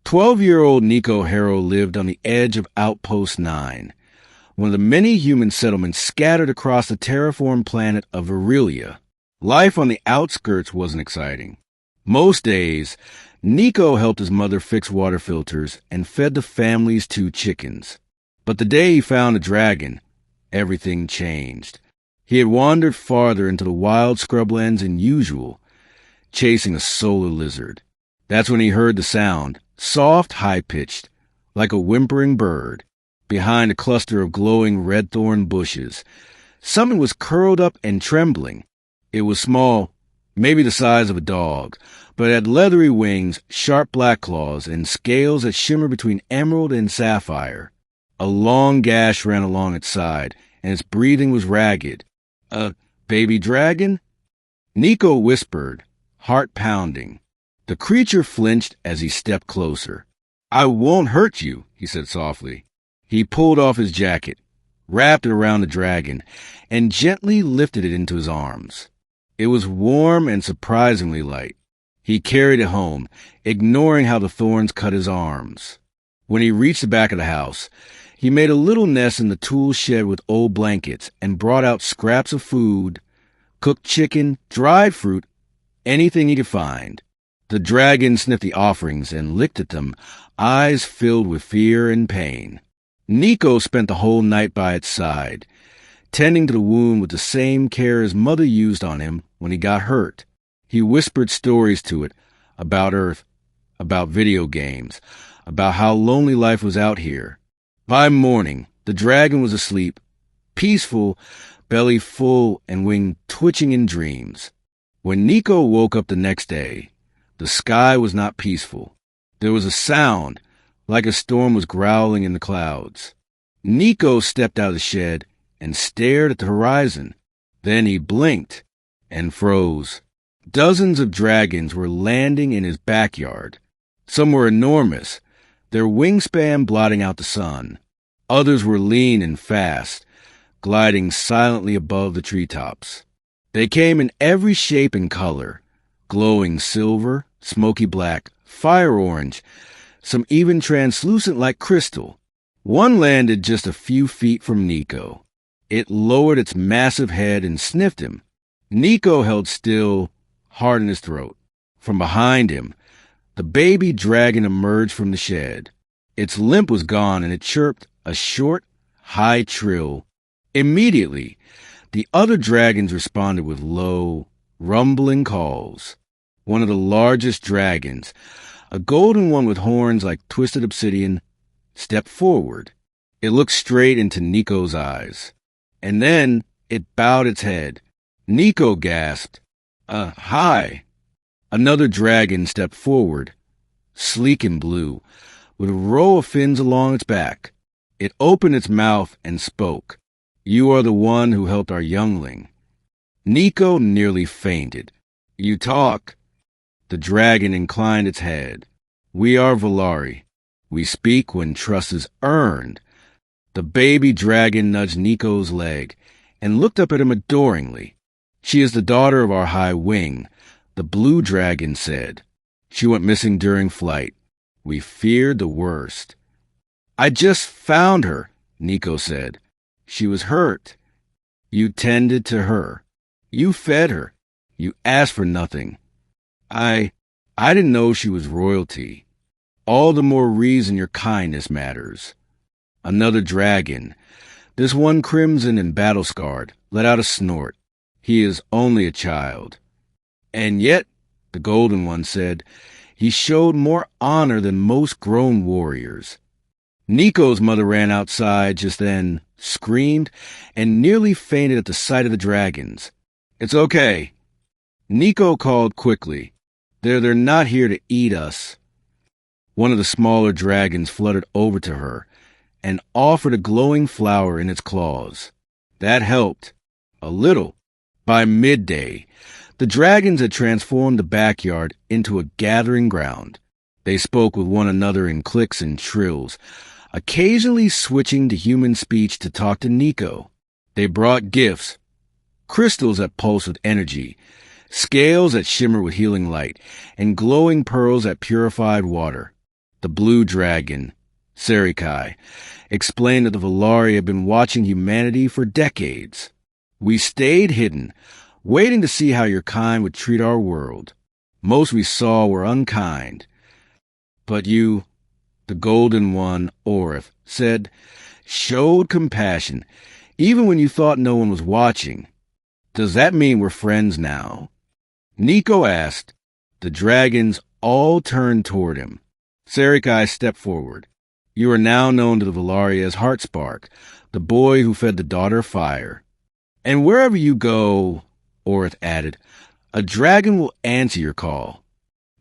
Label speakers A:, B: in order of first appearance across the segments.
A: 12-year-old Niko Harrow lived on the edge of Outpost 9, one of the many human settlements scattered across the terraformed planet of Aurelia. Life on the outskirts wasn't exciting. Most days, Niko helped his mother fix water filters and fed the family's 2 chickens. But the day he found a dragon, everything changed. He had wandered farther into the wild scrublands than usual, chasing a solar lizard. That's when he heard the sound, soft, high-pitched, like a whimpering bird, behind a cluster of glowing red-thorn bushes. Something was curled up and trembling. It was small, maybe the size of a dog, but it had leathery wings, sharp black claws, and scales that shimmered between emerald and sapphire. A long gash ran along its side, and its breathing was ragged. "A baby dragon?" Niko whispered, heart pounding. The creature flinched as he stepped closer. "I won't hurt you," he said softly. He pulled off his jacket, wrapped it around the dragon, and gently lifted it into his arms. It was warm and surprisingly light. He carried it home, ignoring how the thorns cut his arms. When he reached the back of the house, he made a little nest in the tool shed with old blankets and brought out scraps of food, cooked chicken, dried fruit, anything he could find. The dragon sniffed the offerings and licked at them, eyes filled with fear and pain. Niko spent the whole night by its side, tending to the wound with the same care his mother used on him when he got hurt. He whispered stories to it about Earth, about video games, about how lonely life was out here. By morning, the dragon was asleep, peaceful, belly full and wing twitching in dreams. When Niko woke up the next day, the sky was not peaceful. There was a sound, like a storm was growling in the clouds. Niko stepped out of the shed and stared at the horizon. Then he blinked and froze. Dozens of dragons were landing in his backyard. Some were enormous, their wingspan blotting out the sun. Others were lean and fast, gliding silently above the treetops. They came in every shape and color, glowing silver, smoky black, fire orange, some even translucent like crystal. One landed just a few feet from Niko. It lowered its massive head and sniffed him. Niko held still, heart in his throat. From behind him, the baby dragon emerged from the shed. Its limp was gone, and it chirped a short, high trill. Immediately, the other dragons responded with low, rumbling calls. One of the largest dragons, a golden one with horns like twisted obsidian, stepped forward. It looked straight into Niko's eyes. And then it bowed its head. Niko gasped, "Hi." Another dragon stepped forward, sleek and blue, with a row of fins along its back. It opened its mouth and spoke. "You are the one who helped our youngling." Niko nearly fainted. "You talk." The dragon inclined its head. "We are Valari. We speak when trust is earned." The baby dragon nudged Niko's leg and looked up at him adoringly. "She is the daughter of our high wing," the blue dragon said. "She went missing during flight. We feared the worst." "I just found her," Niko said. "She was hurt. You tended to her. You fed her. You asked for nothing. I didn't know she was royalty. All the more reason your kindness matters." Another dragon, this one crimson and battle-scarred, let out a snort. "He is only a child." "And yet," the golden one said, "he showed more honor than most grown warriors." Niko's mother ran outside just then, screamed, and nearly fainted at the sight of the dragons. "It's okay," Niko called quickly. They're not here to eat us." One of the smaller dragons fluttered over to her and offered a glowing flower in its claws. That helped. A little. By midday, the dragons had transformed the backyard into a gathering ground. They spoke with one another in clicks and trills, occasionally switching to human speech to talk to Niko. They brought gifts, crystals that pulse with energy, scales that shimmer with healing light, and glowing pearls that purified water. The blue dragon, Serikai, explained that the Valari had been watching humanity for decades. We stayed hidden, waiting to see how your kind would treat our world. Most we saw were unkind. But you, the Golden One, Orith, said, showed compassion, even when you thought no one was watching. Does that mean we're friends now? Niko asked. The dragons all turned toward him. Serikai stepped forward. You are now known to the Valari as Heartspark, the boy who fed the daughter fire. And wherever you go, Orith added, a dragon will answer your call.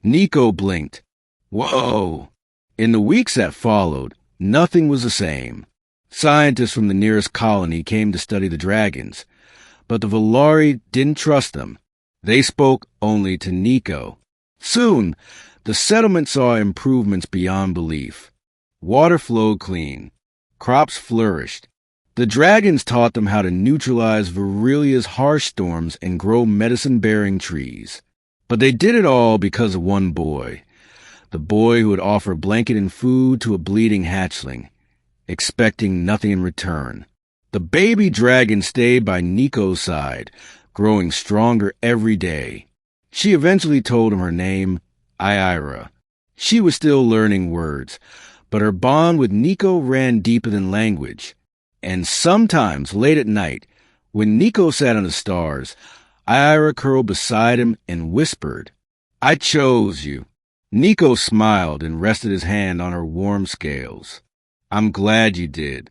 A: Niko blinked. Whoa! In the weeks that followed, nothing was the same. Scientists from the nearest colony came to study the dragons, but the Valari didn't trust them. They spoke only to Niko. Soon, the settlement saw improvements beyond belief. Water flowed clean. Crops flourished. The dragons taught them how to neutralize Virelia's harsh storms and grow medicine-bearing trees. But they did it all because of one boy. The boy who would offer blanket and food to a bleeding hatchling, expecting nothing in return. The baby dragon stayed by Niko's side, growing stronger every day. She eventually told him her name, Ira. She was still learning words, but her bond with Niko ran deeper than language. And sometimes, late at night, when Niko sat on the stars, Ira curled beside him and whispered, I chose you. Niko smiled and rested his hand on her warm scales. I'm glad you did.